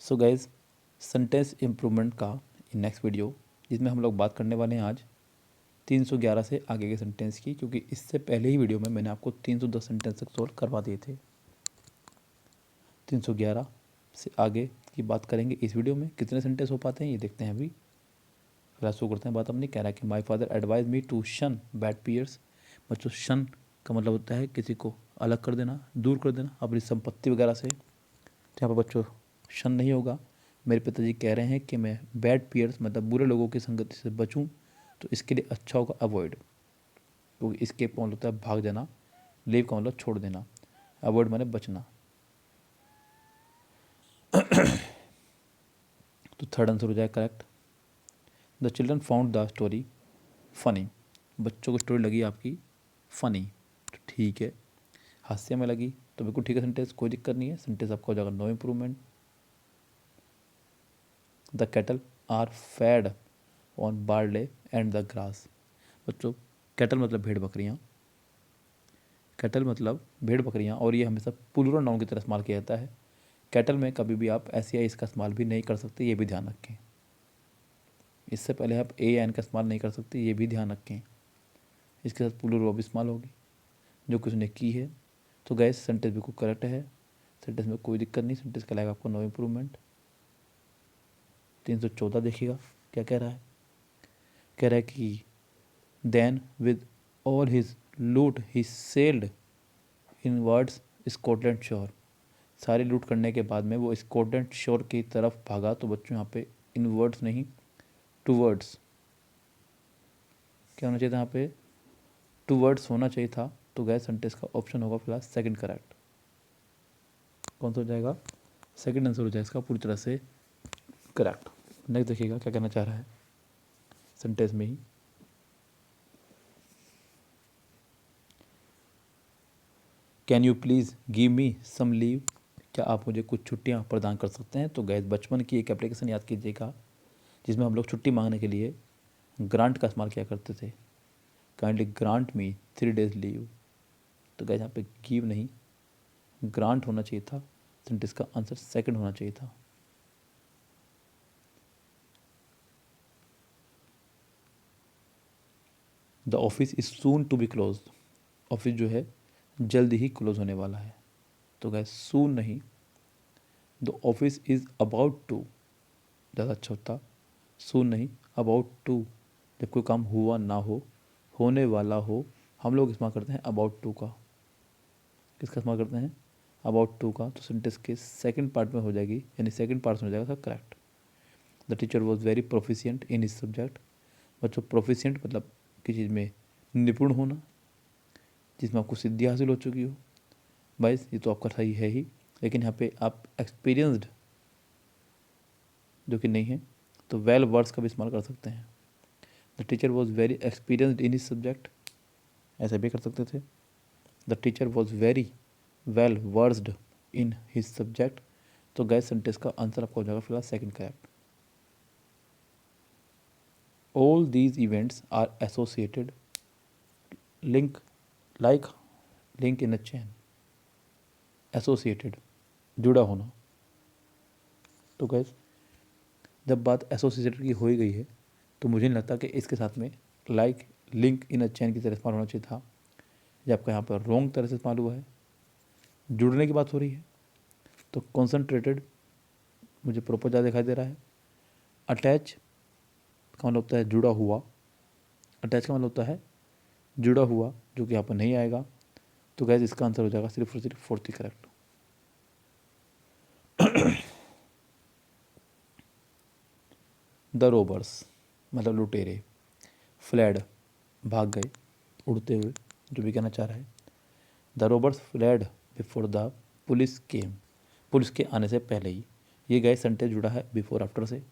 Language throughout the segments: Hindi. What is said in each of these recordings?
सो गाइज सेंटेंस इम्प्रूवमेंट का नेक्स्ट वीडियो जिसमें हम लोग बात करने वाले हैं आज 311 से आगे के सेंटेंस की, क्योंकि इससे पहले ही वीडियो में मैंने आपको 310 सेंटेंस तक सोल्व करवा दिए थे। 311 से आगे की बात करेंगे इस वीडियो में। कितने सेंटेंस हो पाते हैं ये देखते हैं अभी। फिलहाल शुरू करते हैं बात अपनी। कह रहा है कि my father advise me to shun bad peers. बच्चों, शन का मतलब होता है किसी को अलग कर देना, दूर कर देना अपनी संपत्ति वगैरह से। तो यहाँ पर बच्चों शन नहीं होगा। मेरे पिताजी कह रहे हैं कि मैं बैड पीयर्स मतलब बुरे लोगों की संगति से बचूं, तो इसके लिए अच्छा होगा अवॉइड, क्योंकि इसके का मतलब होता है भाग जाना, लीव का मतलब छोड़ देना, अवॉइड माने बचना। तो थर्ड आंसर हो जाए correct. The children found the story funny. बच्चों को स्टोरी लगी आपकी फनी, तो ठीक है। हास्य में लगी तो बिल्कुल ठीक है सेंटेंस, कोई दिक्कत नहीं है। सेंटेंस आपका हो जाएगा no improvement. The cattle are fed on barley and the grass. बच्चों कैटल मतलब भेड़ बकरियाँ, कैटल मतलब भेड़ बकरियाँ, और ये हमेशा प्लूरल नाउन की तरह इस्तेमाल किया जाता है। कैटल में कभी भी आप ऐसी या इसका इस्तेमाल भी नहीं कर सकते, ये भी ध्यान रखें। इससे पहले आप ए या एन का इस्तेमाल नहीं कर सकते, ये भी ध्यान रखें। इसके साथ प्लूरल वर्ब इस्तेमाल होगी जो कि उसने की है। तो गैस सेंटेंस बिल्कुल करेक्ट है, सेंटेंस में कोई दिक्कत नहीं। सेंटेंस कहलाएगा आपको नो इम्प्रूवमेंट। 314 देखिएगा क्या कह रहा है। कह रहा है कि देन विद ऑल हिज लूट ही सेल्ड इन वर्ड्स स्कॉटलैंड शोर। सारी लूट करने के बाद में वो स्कॉटलैंड शोर की तरफ भागा। तो बच्चों यहाँ पे इन वर्ड्स नहीं, टू वर्ड्स क्या होना चाहिए था, यहाँ पे टू वर्ड्स होना चाहिए था। तो गैस सेंटेंस का ऑप्शन होगा फिलहाल सेकंड करेक्ट। कौन सा हो जाएगा, सेकंड आंसर हो जाएगा इसका पूरी तरह से करेक्ट। नेक्स्ट देखिएगा क्या कहना चाह रहा है सेंटेंस में ही। Can you please give me some leave. क्या आप मुझे कुछ छुट्टियां प्रदान कर सकते हैं। तो गैस बचपन की एक एप्लीकेशन याद कीजिएगा जिसमें हम लोग छुट्टी मांगने के लिए ग्रांट का इस्तेमाल किया करते थे। काइंडली ग्रांट मी 3 days लीव। तो गैस यहाँ पे गिव नहीं ग्रांट होना चाहिए था। सेंटेंस का आंसर सेकंड होना चाहिए था। The office is soon to be close. Office जो है जल्द ही क्लोज होने वाला है। तो गैस सून नहीं, the office is about to ज़्यादा अच्छा होता। सून नहीं, अबाउट टू। जब कोई काम हुआ ना हो, होने वाला हो, हम लोग इस्तेमाल करते हैं अबाउट टू का। किसका इस्तेमाल करते हैं, अबाउट टू का। तो सेंटेंस के सेकंड पार्ट में हो जाएगी, यानी सेकंड पार्ट में हो जाएगा correct. The teacher was very proficient in his subject. बच्चों प्रोफिशिएंट मतलब किसी चीज़ में निपुण होना, जिसमें आपको सिद्धि हासिल हो चुकी हो। भाई ये तो आपका सही है ही, लेकिन यहाँ पे आप एक्सपीरियंस्ड जो कि नहीं है, तो वेल वर्ड्स का भी इस्तेमाल कर सकते हैं। The teacher was very experienced in his subject, ऐसा भी कर सकते थे। The teacher was very well versed in his subject. तो गैस सेंटेंस का आंसर आपका हो जाएगा फिलहाल second correct. All these events are associated link like link in a chain. Associated जुड़ा होना। तो गैस जब बात एसोसिएटेड की हो ही गई है, तो मुझे नहीं लगता कि इसके साथ में लाइक लिंक इन अ चैन की तरह इस्तेमाल होना चाहिए था। जब आपका यहाँ पर रॉन्ग तरह से इस्तेमाल हुआ है, जुड़ने की बात हो रही है। तो कॉन्सेंट्रेटेड मुझे प्रॉपर ज़्यादा दिखाई दे रहा है। अटैच का मतलब होता है जुड़ा हुआ, अटैच का मतलब होता है जुड़ा हुआ, जो कि यहाँ पर नहीं आएगा। तो गैस इसका आंसर हो जाएगा सिर्फ और सिर्फ fourth he correct. The robbers मतलब लुटेरे, फ्लैड भाग गए, उड़ते हुए, जो भी कहना चाह रहा है। The robbers fled before the police came. Police के आने से पहले ही। ये गए सेंटेंस जुड़ा है बिफोर आफ्टर से।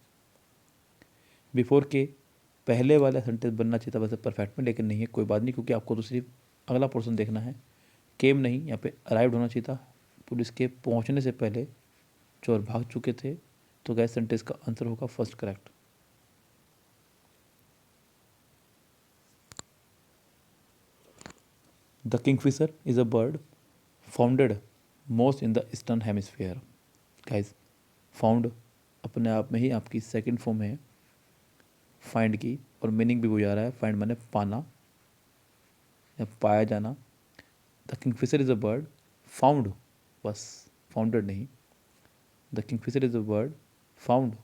बिफोर के पहले वाला सेंटेंस बनना चाहिए था वैसे परफेक्ट में, लेकिन नहीं है, कोई बात नहीं, क्योंकि आपको तो सिर्फ अगला पोर्शन देखना है। केम नहीं, यहाँ पे अराइव्ड होना चाहिए था। पुलिस के पहुँचने से पहले चोर भाग चुके थे। तो गए सेंटेंस का आंसर होगा first correct. The Kingfisher is a bird founded most in the eastern hemisphere. Guys found अपने आप में ही आपकी सेकंड फॉर्म है फाइंड की, और मीनिंग भी वही आ रहा है, फाइंड माने पाना या पाया जाना। The Kingfisher is a bird found, बस फाउंडेड नहीं, the Kingfisher is a bird found,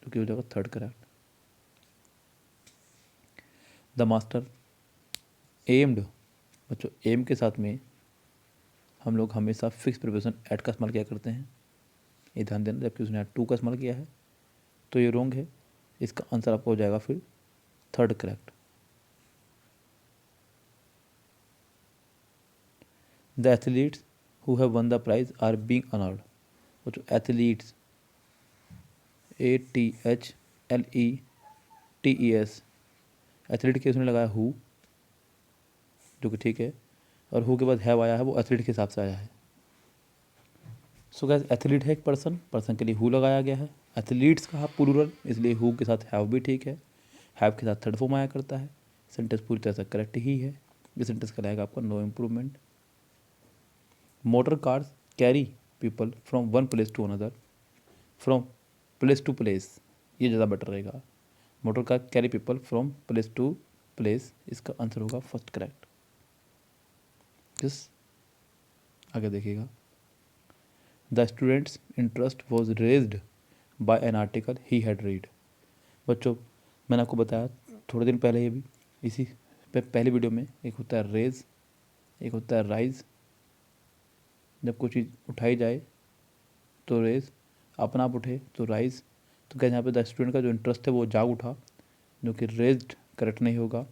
जो कि हो जाएगा third correct. The master aimed, बच्चों एम के साथ में हम लोग हमेशा फिक्स प्रिपोजिशन एट का इस्तेमाल किया करते हैं, ये ध्यान देना, जबकि उसने टू का इस्तेमाल किया है, तो ये रॉन्ग है। इसका आंसर आपका हो जाएगा फिर third correct. The athletes who have won the prize are being honoured, वो जो एथलीट्स ATHLETES, एथलीट के उसने लगाया हु, जो कि ठीक है, और हु के बाद हैव आया है, वो एथलीट के हिसाब से आया है। सो गाइस एथलीट है एक पर्सन, पर्सन के लिए हु लगाया गया है, एथलीट्स कहा प्लूरल, इसलिए हु के साथ हैव भी ठीक है, हैव के साथ थर्ड फॉर्म आया करता है। सेंटेंस पूरी तरह से करेक्ट ही है, ये सेंटेंस कराएगा आपका no improvement. Motor cars carry people from one place to another, from place to place, ये ज़्यादा बेटर रहेगा। Motor car carry people from place to place, इसका आंसर होगा फर्स्ट करेक्ट। आगे देखिएगा। The students interest was raised by an article he had read, बच्चों मैंने आपको बताया थोड़े दिन पहले, ये भी इसी पहले वीडियो में, एक होता है रेज, एक होता है राइज। जब कोई चीज़ उठाई जाए तो रेज, अपना आप उठे तो राइज। तो क्या यहाँ पे द स्टूडेंट का जो इंटरेस्ट है वो जाग उठा, जो कि रेज्ड करेक्ट नहीं होगा,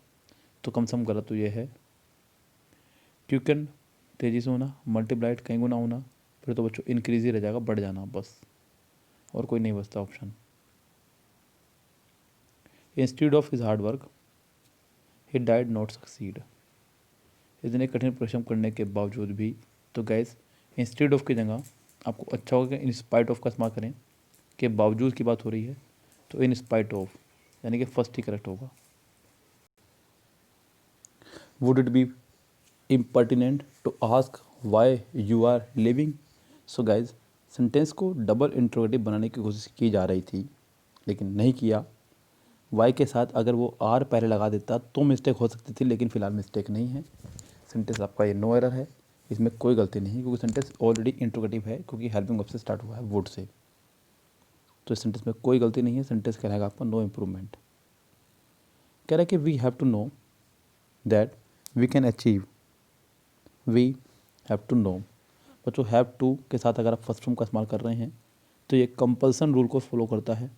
तो कम से कम गलत तो ये है। क्विकन तेज़ी से होना, मल्टीप्लाइड कहीं गुना होना, फिर तो बच्चों इंक्रीज ही रह जाएगा, बढ़ जाना बस, और कोई नहीं बचता option. Instead of his hard work he died not succeed, इतने कठिन परिश्रम करने के बावजूद भी, तो गैस इंस्टीड ऑफ की जगह आपको अच्छा होगा कि इन स्पाइट ऑफ का इस्तेमाल करें, के बावजूद की बात हो रही है, तो इन स्पाइट ऑफ यानी कि फर्स्ट ही करेक्ट होगा। Would it be impertinent to ask why you are living, so guys sentence को डबल इंट्रोगेटिव बनाने की कोशिश की जा रही थी, लेकिन नहीं किया। वाई के साथ अगर वो आर पहले लगा देता तो मिस्टेक हो सकती थी, लेकिन फिलहाल मिस्टेक नहीं है। सेंटेंस आपका ये नो एरर है, इसमें कोई गलती नहीं है, क्योंकि सेंटेंस ऑलरेडी इंट्रोगेटिव है, क्योंकि हेल्पिंग वर्ब से स्टार्ट हुआ है, वुड से, तो इस सेंटेंस में कोई गलती नहीं है। सेंटेंस कहलाएगा आपका नो इम्प्रूवमेंट। कह रहा है कि we have to know that we can achieve, we have to know, बच्चों हैव टू के साथ अगर आप फर्स्ट फॉर्म का इस्तेमाल कर रहे हैं तो ये कंपल्सन रूल को फॉलो करता है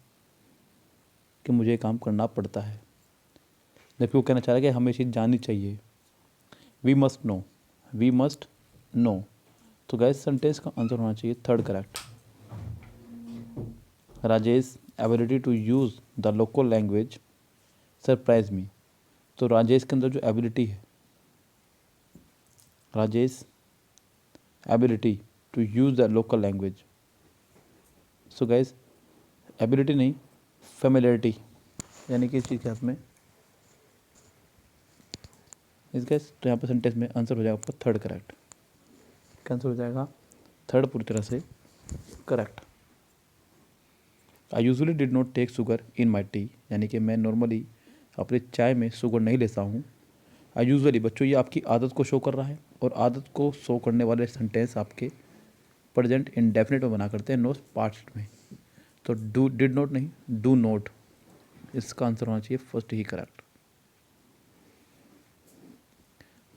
कि मुझे ये काम करना पड़ता है, जबकि वो कहना चाह रहा है कि हमें चीज़ जाननी चाहिए। We must know, we must know, तो गैस सेंटेंस का आंसर होना चाहिए third correct. Rajesh ability to use the local language surprise me, तो राजेश के अंदर जो एबिलिटी है, Rajesh ability to use the local language, so guys ability नहीं फेमिलियरिटी, यानी कि इस चीज़ के हाथ में इस गैस, तो यहाँ पर सेंटेंस में आंसर हो जाएगा आपका थर्ड करेक्ट। आंसर हो जाएगा थर्ड पूरी तरह से correct. I usually did not take sugar in my tea, यानी कि मैं नॉर्मली अपने चाय में शुगर नहीं लेता हूँ। आई यूजुअली बच्चों ये आपकी आदत को शो कर रहा है, और आदत को शो करने वाले सेंटेंस आपके प्रेजेंट इंडेफिनिट में बना करते हैं, नो पास्ट में, तो डू डिड नॉट नहीं डू नॉट, इसका आंसर होना चाहिए फर्स्ट ही correct.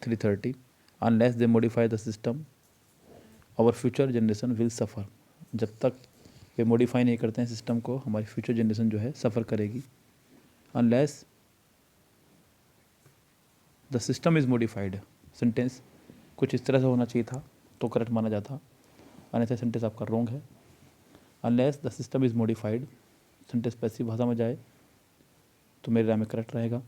330 unless they modify the system our future generation will suffer, जब तक वे मॉडिफाई नहीं करते हैं सिस्टम को, हमारी फ्यूचर जनरेशन जो है सफ़र करेगी। Unless the system is modified, sentence कुछ इस तरह से होना चाहिए था तो करेक्ट माना जाता, अन्यथा सेंटेंस आपका रॉन्ग है। Unless the system is modified, sentence passive भाषा में जाए तो मेरे राय में करेक्ट रहेगा।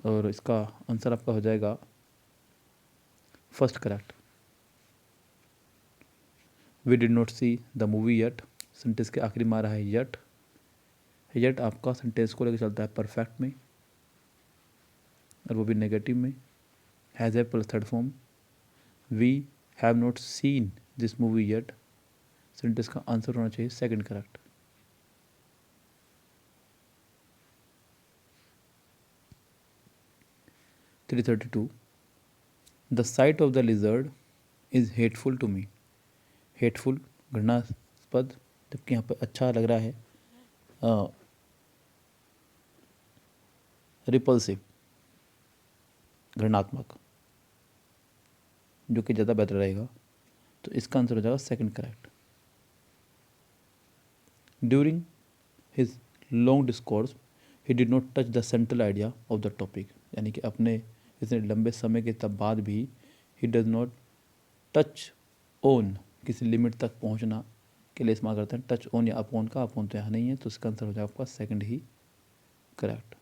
और इसका आंसर आपका हो जाएगा first correct. We did not see the movie yet, sentence के आखिरी में आ रहा है येट, येट आपका सेंटेंस को लेकर चलता है परफेक्ट में, और वो भी नेगेटिव में, has a plus third form, we have not seen this movie yet. Sentence का आंसर होना चाहिए second correct. Three 32 the sight of the lizard is hateful to me. Hateful घृणास्पद, जबकि यहाँ पर अच्छा लग रहा है रिपल्सिव घृणात्मक, जो कि ज़्यादा बेहतर रहेगा। तो इसका आंसर हो जाएगा second correct. During his long discourse he did not touch the central idea of the topic. यानी कि अपने इतने लंबे समय के तब बाद भी he does not touch on, किसी लिमिट तक पहुंचना के लिए इस्तेमाल करते हैं। टच ऑन या अपॉन का, अपॉन तो यहाँ नहीं है, तो इसका आंसर हो जाएगा आपका second he correct.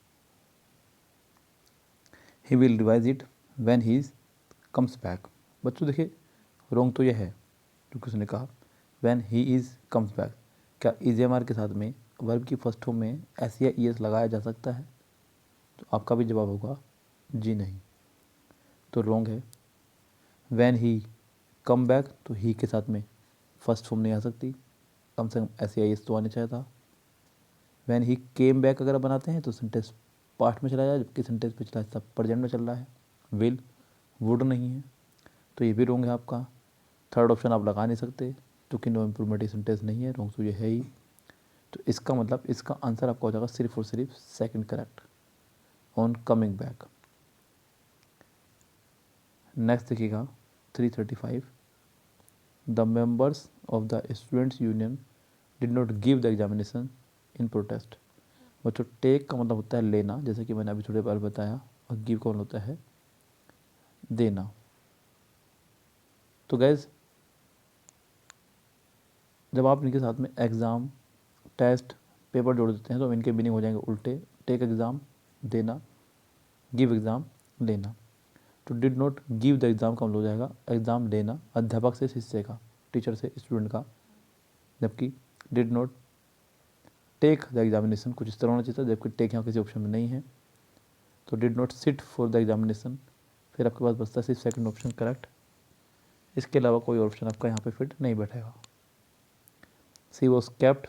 He will revise it when he comes back. बच्चों देखिए रॉन्ग तो यह है क्योंकि उसने कहा when he is comes back. क्या ईजेएमआर के साथ में वर्ब की फर्स्ट फॉर्म में एस या ईएस लगाया जा सकता है? तो आपका भी जवाब होगा जी नहीं, तो रॉन्ग है। व्हेन ही कम बैक, तो ही के साथ में फर्स्ट फॉर्म नहीं आ सकती, कम से कम एस या ईएस तो आने चाहिए था। व्हेन ही केम बैक अगर बनाते हैं तो सेंटेंस पास्ट में चला जाए, जबकि सेंटेंस पिछला हिस्सा प्रेजेंट में चल रहा है। विल वुड नहीं है, तो ये भी रॉन्ग है आपका। थर्ड ऑप्शन आप लगा नहीं सकते क्योंकि नो इम्प्रूवमेंट सेंटेंस नहीं है, रॉन्ग तो ये है ही। तो इसका मतलब इसका आंसर आपका हो जाएगा सिर्फ और सिर्फ second correct, on coming back. Next देखिएगा 335 the members of the students union did not give the examination in protest. बच्चों टेक का मतलब होता है लेना, जैसे कि मैंने अभी थोड़ी बार बताया, और गिव का मतलब होता है देना। तो गैस जब आप इनके साथ में एग्ज़ाम, टेस्ट, पेपर जोड़ देते हैं तो इनके मीनिंग हो जाएंगे उल्टे। टेक एग्ज़ाम देना, गिव एग्ज़ाम लेना। तो did not give the exam का मतलब हो जाएगा एग्ज़ाम लेना अध्यापक से शिष्य का, टीचर से स्टूडेंट का, जबकि did not take the examination कुछ इस तरह होना चाहिए था, जबकि टेक यहाँ किसी ऑप्शन में नहीं है। तो did not sit for the examination, फिर आपके पास बचता है सिर्फ सेकंड ऑप्शन करेक्ट। इसके अलावा कोई ऑप्शन आपका यहाँ पे फिट नहीं बैठेगा। She was kept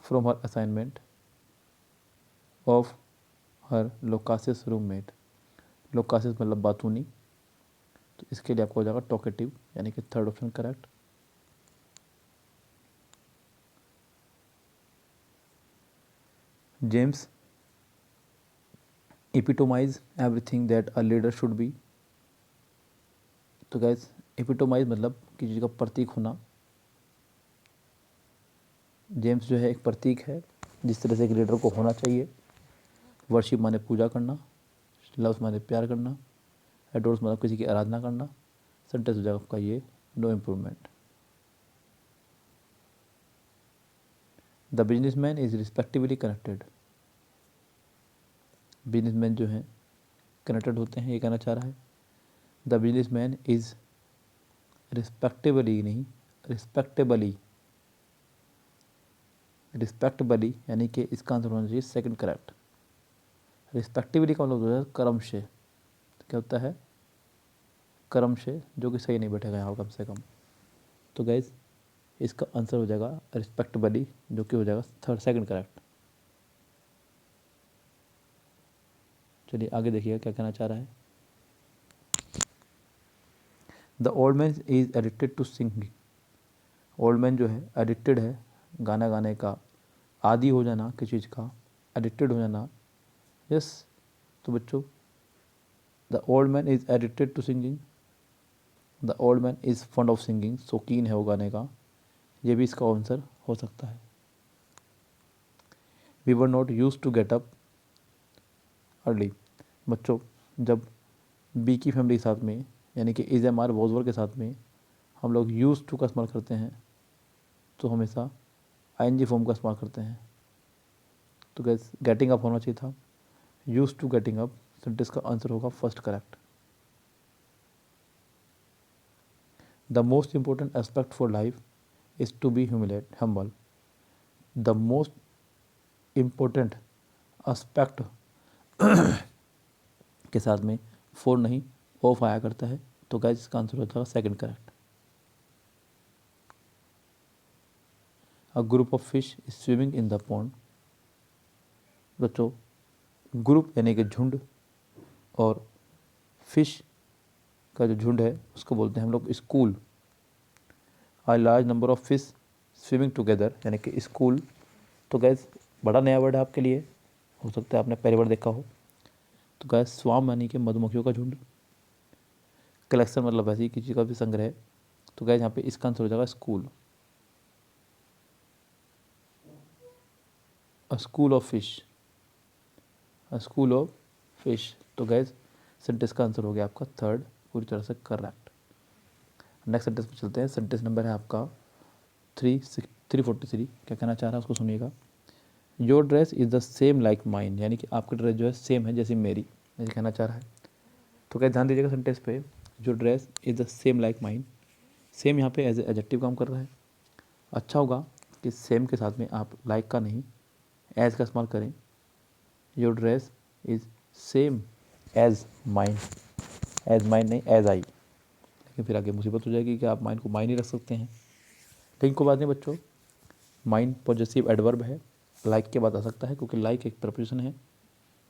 from her assignment of her loquacious roommate. Loquacious मतलब बातूनी, तो इसके लिए आपको हो जाएगा टॉकेटिव, यानी कि third option correct. James epitomize everything that a leader should be. तो गैस एपिटोमाइज मतलब किसी चीज़ का प्रतीक होना। जेम्स जो है एक प्रतीक है जिस तरह से एक लीडर को होना चाहिए। वर्शिप माने पूजा करना, लव्स माने प्यार करना, एडोर्स मतलब किसी की आराधना करना। सेंटेंस हो जाएगा आपका ये no improvement. The businessman is respectively connected. Businessman जो हैं कनेक्टेड होते हैं, ये कहना चाह रहा है। द बिजनेसमैन इज रिस्पेक्टेबली नहीं, रिस्पेक्टेबली, रिस्पेक्टेबली यानी कि इसका आंसर होना चाहिए सेकंड करेक्ट। रिस्पेक्टिवली का मतलब होता है कर्म से, क्या होता है कर्म से, जो कि सही नहीं बैठेगा यहाँ कम से कम। तो गैस इसका आंसर हो जाएगा रिस्पेक्टेबली, जो कि हो जाएगा थर्ड सेकंड करेक्ट। चलिए आगे देखिएगा क्या कहना चाह रहा है। The old man is addicted to singing. Old man जो है एडिक्टेड है, गाना गाने का, आदि हो जाना किसी चीज़ का, एडिक्टेड हो जाना। यस, तो बच्चों the old man is addicted to singing, the old man is fond of singing, शौकीन है वो गाने का, ये भी इसका आंसर हो सकता है। We were not use to get up early. बच्चों जब बी की फैमिली के साथ में, यानी कि इज एम आर वॉजवर के साथ में हम लोग यूज टू का इस्तेमाल करते हैं तो हमेशा आईएनजी फॉर्म का इस्तेमाल करते हैं। तो गैस गेटिंग अप होना चाहिए था, use to getting up. Sentence का आंसर होगा first correct. The most important aspect for life is to be humble. The most important aspect के साथ में फॉर नहीं, ऑफ आया करता है, तो गैस इसका आंसर हो जाएगा second correct. A group of fish swimming in the pond. बच्चों ग्रुप यानी कि झुंड, और फिश का जो झुंड है उसको बोलते हैं हम लोग school. A large number of fish swimming together यानी कि स्कूल। तो गैस बड़ा नया वर्ड है आपके लिए, हो सकता है आपने पहली बार देखा हो। तो गैस स्वाम यानी कि मधुमक्खियों का झुंड, कलेक्शन मतलब वैसे ही किसी का भी संग्रह। तो गैस यहाँ पे इसका आंसर हो जाएगा school. A school of fish, a school of fish. तो गैस सेंटेंस का आंसर हो गया आपका थर्ड, पूरी तरह से करेक्ट। नेक्स्ट सेंटेंस में चलते हैं। सेंटेंस नंबर है आपका 343। क्या कहना चाह रहा है उसको सुनिएगा। Your dress is the same like mine, यानी कि आपकी ड्रेस जो है सेम है जैसी मेरी, ऐसे कहना चाह रहा है। तो क्या ध्यान दीजिएगा सेंटेंस पे, your dress is the same like mine. Same यहाँ पे एज एडजेक्टिव काम कर रहा है। अच्छा होगा कि सेम के साथ में आप लाइक का नहीं एज का इस्तेमाल करें। Your dress is same as mine, as mine नहीं एज आई, लेकिन फिर आगे मुसीबत हो जाएगी कि आप माइन को माइन ही रख सकते हैं। लेकिन कोई बात नहीं बच्चों, माइन पॉजेसिव एडवर्ब है, लाइक के बाद आ सकता है क्योंकि लाइक एक प्रपोजिशन है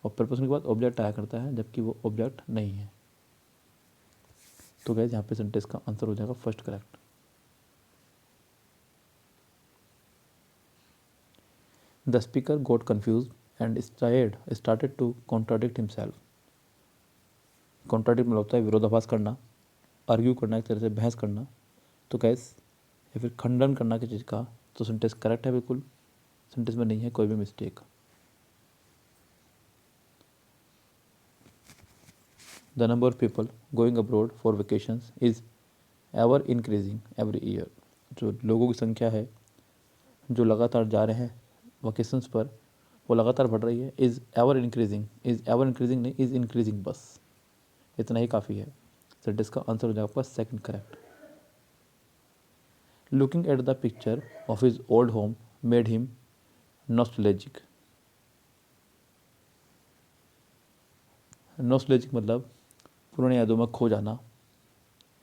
और प्रपोजिशन के बाद ऑब्जेक्ट आया करता है, जबकि वो ऑब्जेक्ट नहीं है। तो गैस यहाँ पे सेंटेंस का आंसर हो जाएगा first correct. The speaker got confuse and started to contradict himself. Contradict मतलब होता है विरोधाभास करना, आर्ग्यू करना, एक तरह से बहस करना। तो गैस या फिर खंडन करना किसी चीज़ का। तो सेंटेंस करेक्ट है बिल्कुल, सेंटेंस में नहीं है कोई भी mistake. The number of people going abroad for vacations is ever increasing every year. जो लोगों की संख्या है जो लगातार जा रहे हैं वकेशंस पर, वो लगातार बढ़ रही है। Is ever increasing, is ever increasing नहीं, इज़ इंक्रीजिंग, बस इतना ही काफ़ी है। सेंटेंस का आंसर हो जाएगा आपका second correct. Looking at the picture of his old home made him nostalgic. Nostalgic मतलब पुरानी यादों में खो जाना,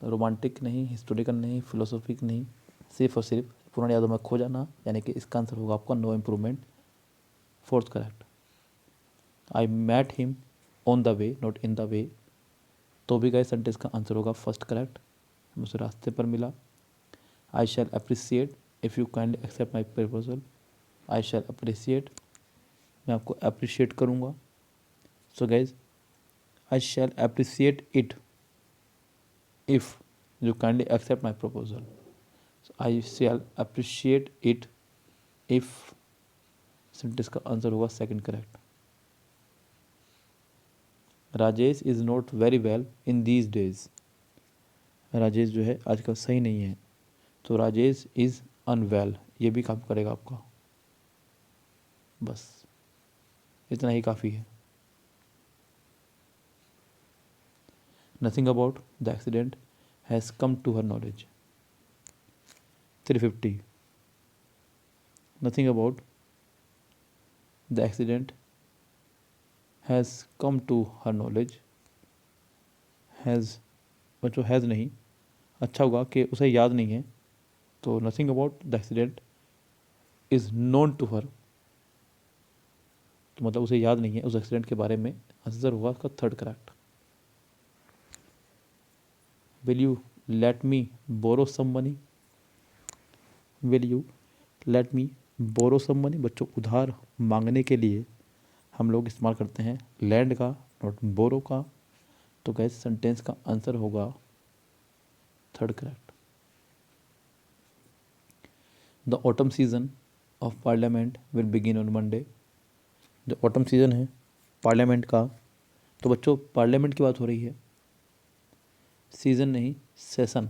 रोमांटिक नहीं, हिस्टोरिकल नहीं, फिलोसॉफिक नहीं, सिर्फ और सिर्फ पुरानी यादों में खो जाना, यानी कि इसका आंसर होगा आपका no improvement, fourth correct. I met him on the way not in the way. तो भी गए सेंटेंस का आंसर होगा फर्स्ट करेक्ट, मुझे रास्ते पर मिला। I shall appreciate if you kindly accept my proposal. I shall appreciate, मैं आपको अप्रिशिएट करूँगा। So guys I shall appreciate it if you kindly accept my proposal. I shall appreciate it if, sentence का आंसर होगा second correct. Rajesh is not very well in these days. Rajesh जो है आजकल सही नहीं है, तो राजेश इज़ अनवेल, ये भी काम करेगा आपका, बस इतना ही काफ़ी है। Nothing about the accident has come to her knowledge. 350। Nothing about the accident has come to her knowledge. Has बच्चों हैज़ नहीं, अच्छा होगा कि उसे याद नहीं है, तो nothing about the accident is known to her, तो मतलब उसे याद नहीं है उस एक्सीडेंट के बारे में, आंसर होगा उसका third correct. Will you let me borrow some money. Will you let me borrow some money, बच्चों उधार मांगने के लिए हम लोग इस्तेमाल करते हैं लैंड का, नॉट बोरो का। तो गैस सेंटेंस का आंसर होगा third correct. The autumn season of parliament will begin on Monday. जो ऑटम सीजन है पार्लियामेंट का, तो बच्चों पार्लियामेंट की बात हो रही है, सीज़न नहीं session,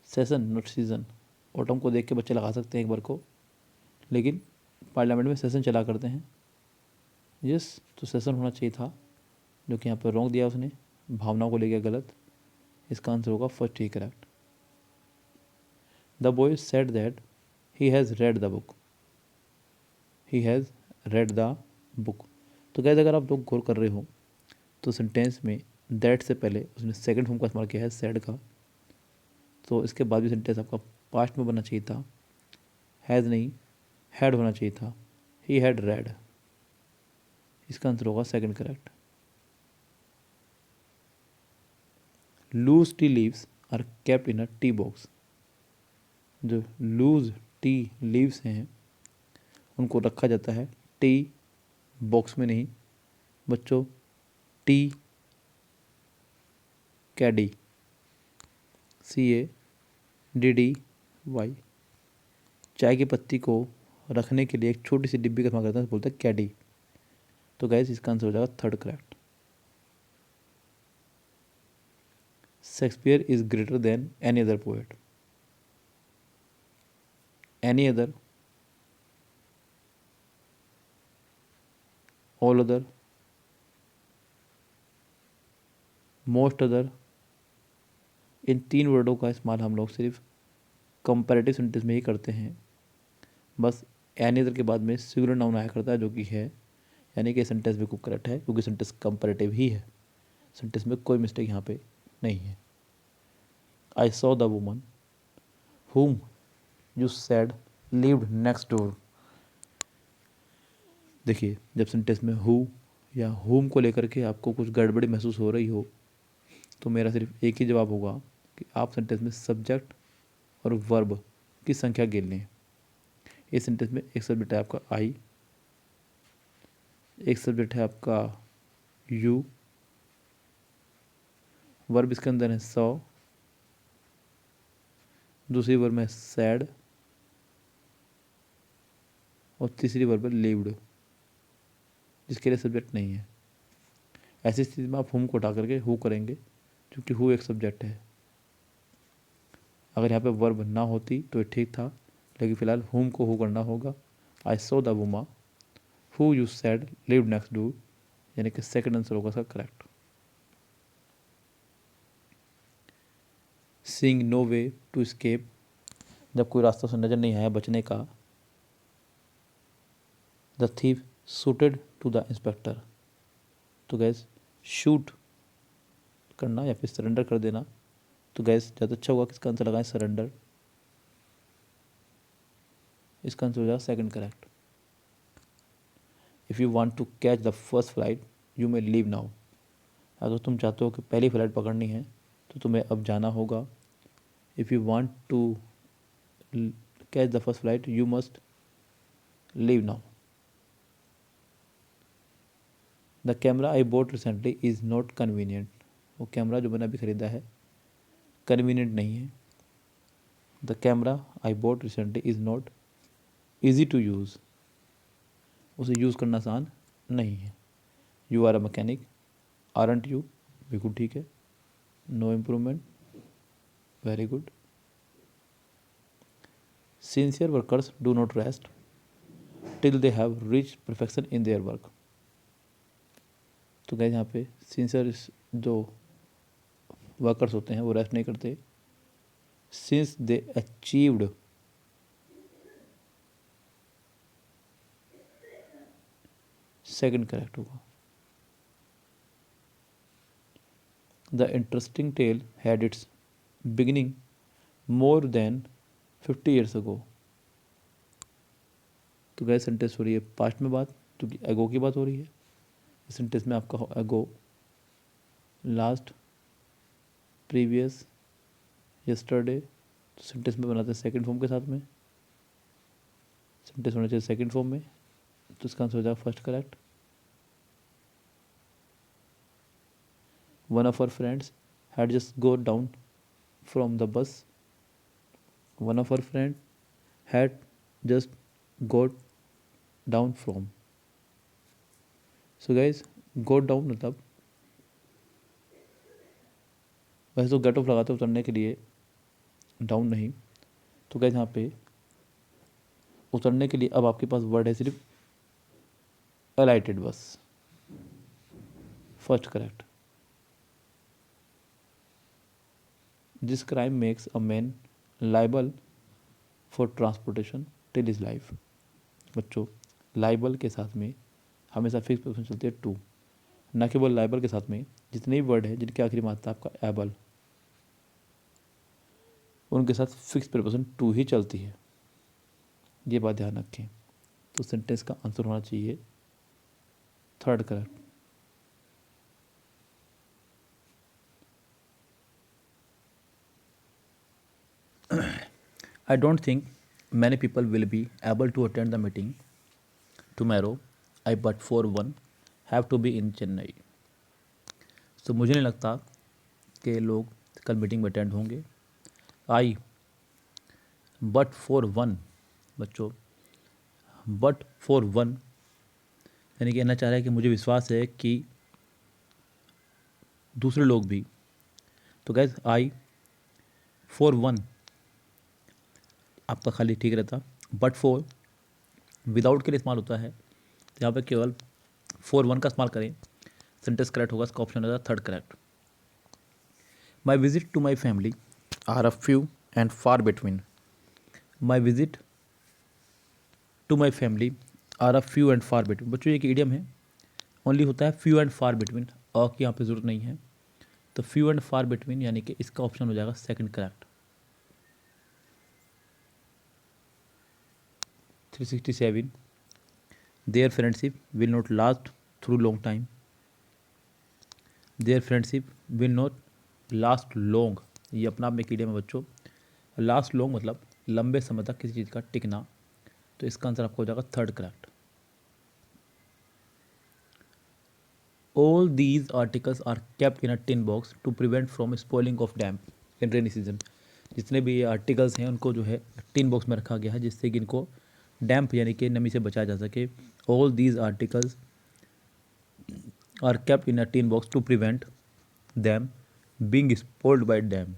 session not season. Autumn को देख के बच्चे लगा सकते हैं एक बार को, लेकिन पार्लियामेंट में सेशन चला करते हैं। यस, तो सेशन होना चाहिए था, जो कि यहाँ पर रोक दिया उसने, भावनाओं को ले गया गलत। इसका आंसर होगा फर्स्ट ही correct. The boy said that he has read the book. He has read the book. तो गैस अगर आप लोग गौर कर रहे हो तो सेंटेंस में दैट से पहले उसने सेकंड फॉर्म का इस्तेमाल किया है सैड का, तो इसके बाद भी सेंटेंस आपका पास्ट में बनना चाहिए था, हैज़ नहीं हैड होना चाहिए था, ही हैड रेड। इसका आंसर होगा second correct. Loose tea leaves are kept in a tea box. जो लूज टी लीव्स हैं उनको रखा जाता है टी बॉक्स में नहीं बच्चों, टी कैडी, CADDY। चाय की पत्ती को रखने के लिए एक छोटी सी डिब्बी का इस्तेमाल करते हैं, बोलते हैं कैडी। तो गैस इसका आंसर हो जाएगा third correct. Shakespeare is greater than any other poet. Any other, all other, most other, इन तीन वर्डों का इस्तेमाल हम लोग सिर्फ कंपैरेटिव सेंटेंस में ही करते हैं। बस एनी अदर के बाद में सिंगुलर नाउन आया करता है जो कि है, यानी कि सेंटेंस बिल्कुल करेक्ट है क्योंकि सेंटेंस कंपैरेटिव ही है, सेंटेंस में कोई मिस्टेक यहाँ पे नहीं है। I saw the woman whom you said lived next door। देखिए जब सेंटेंस में हु या whom को लेकर के आपको कुछ गड़बड़ी महसूस हो रही हो तो मेरा सिर्फ एक ही जवाब होगा कि आप सेंटेंस में सब्जेक्ट और वर्ब की संख्या गिन लें। इस सेंटेंस में एक सब्जेक्ट है आपका आई, एक सब्जेक्ट है आपका यू, वर्ब इसके अंदर है सॉ, दूसरी वर्ब में सैड और तीसरी वर्ब है लिव्ड जिसके लिए सब्जेक्ट नहीं है। ऐसी स्थिति में आप हुम को उठा करके हु करेंगे क्योंकि हु एक सब्जेक्ट है। अगर यहाँ पे वर्ब ना होती तो ये ठीक था, लेकिन फिलहाल हुम को हु करना होगा। I saw the woman who you said live next door, यानी कि सेकंड आंसर होगा इसका correct. Seeing no way to escape, जब कोई रास्ता उसे नजर नहीं आया बचने का। The thief shooted to the inspector, तो गैस शूट करना या फिर सरेंडर कर देना, तो गैस ज़्यादा अच्छा होगा किसका आंसर लगाएं सरेंडर। इसका आंसर हो जाएगा second correct. If you want to catch the first flight you may leave now, अगर तुम चाहते हो कि पहली फ्लाइट पकड़नी है तो तुम्हें अब जाना होगा। If you want to catch the first flight you must leave now. The camera I bought recently is not convenient, वो कैमरा जो मैंने अभी ख़रीदा है कन्वीनियंट नहीं है। The camera I bought recently is not easy to use, उसे यूज़ करना आसान नहीं है। You are a mechanic aren't you, बिल्कुल ठीक है। No improvement, very good. Sincere workers do not rest till they have reach perfection in their work, तो गैस यहाँ पे सिंसियर जो वर्कर्स होते हैं वो रेस्ट नहीं करते since they achieved, second correct होगा। The interesting tale had its beginning more than 50 years ago, तो गैस सेंटेंस हो रही है पास्ट में बात क्योंकि एगो की बात हो रही है। इस सेंटेंस में आपका हो एगो, लास्ट, प्रीवियस, यस्टरडे, तो सेंटेंस में बनाते हैं सेकंड फॉर्म के साथ में, सेंटेंस होना चाहिए सेकंड फॉर्म में, तो इसका आंसर हो जाएगा first correct. One of our friends had just go down from the bus, one of our friend had just got down from, so guys got down मतलब वैसे तो गेट ऑफ लगाते हैं उतरने के लिए, डाउन नहीं, तो गाइज यहाँ पे उतरने के लिए अब आपके पास वर्ड है सिर्फ अलाइटेड बस, first correct. This crime makes a man liable for transportation till his life, बच्चों लाइबल के साथ में हमेशा फिक्स पोजीशन चलती है टू, ना केवल लाइबल के साथ में, जितने भी वर्ड है जिनके आखिरी मात्रा आपका एबल, उनके साथ फिक्स प्रीपोजिशन टू ही चलती है। ये बात ध्यान रखें। तो सेंटेंस का आंसर होना चाहिए third correct. I don't think many people will be able to attend the meeting tomorrow. I but for one have to be in Chennai. So मुझे नहीं लगता कि लोग कल मीटिंग में अटेंड होंगे। आई बट फॉर वन, बच्चों बट फॉर वन यानी कहना चाह रहा है कि मुझे विश्वास है कि दूसरे लोग भी। तो गैस आई फॉर वन आपका खाली ठीक रहता, बट फॉर विदाउट के लिए इस्तेमाल होता है, तो यहाँ पे केवल फॉर वन का इस्तेमाल करें, सेंटेंस करेक्ट होगा। इसका ऑप्शन होगा third correct. My visit to my family are a few and far between. My visit to my family are a few and far between. बच्चों ये एक इडियम है, ओनली होता है few and far between, a की यहाँ पे जरूरत नहीं है। तो फ्यू एंड फार बिटवीन यानी कि इसका ऑप्शन हो जाएगा second correct. 367 their friendship will not last through long time. Their friendship will not last long, ये अपना आप में इडियम है बच्चों। लास्ट लॉन्ग मतलब लंबे समय तक किसी चीज़ का टिकना। तो इसका आंसर आपको हो जाएगा third correct. All these articles are kept in a tin box to prevent from spoiling of damp in rainy season। जितने भी ये आर्टिकल्स हैं उनको जो है टिन बॉक्स में रखा गया है जिससे कि इनको डैम्प यानी कि नमी से बचाया जा सके। All these articles are kept in a tin box to prevent them being spoiled by damp.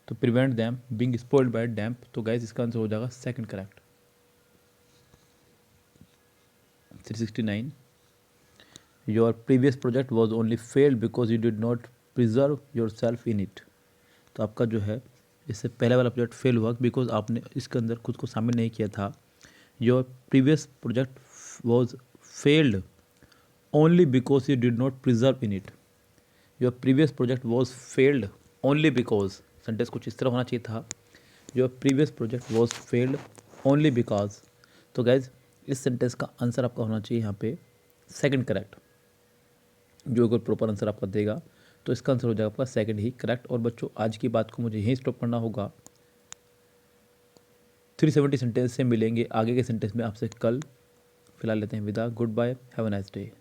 तो prevent them being spoiled by damp. तो गाइस इसका आंसर हो जाएगा second correct. 369 your previous project was only failed because you did not preserve yourself in it. तो आपका जो है इससे पहले वाला प्रोजेक्ट फेल हुआ बिकॉज आपने इसके अंदर खुद को शामिल नहीं किया था। Your previous project was failed only because you did not preserve in it. Your previous project was failed only because, sentence कुछ इस तरह होना चाहिए था, your previous project was failed only because. तो गैज इस सेंटेंस का आंसर आपका होना चाहिए यहाँ पे सेकंड करेक्ट। जो अगर प्रॉपर आंसर आपका देगा तो इसका आंसर हो जाएगा आपका सेकंड ही करेक्ट। और बच्चों आज की बात को मुझे यहीं स्टॉप करना होगा। 370 सेंटेंस से मिलेंगे आगे के सेंटेंस में आपसे कल। फिलहाल लेते हैं विदा। Goodbye, have a nice day.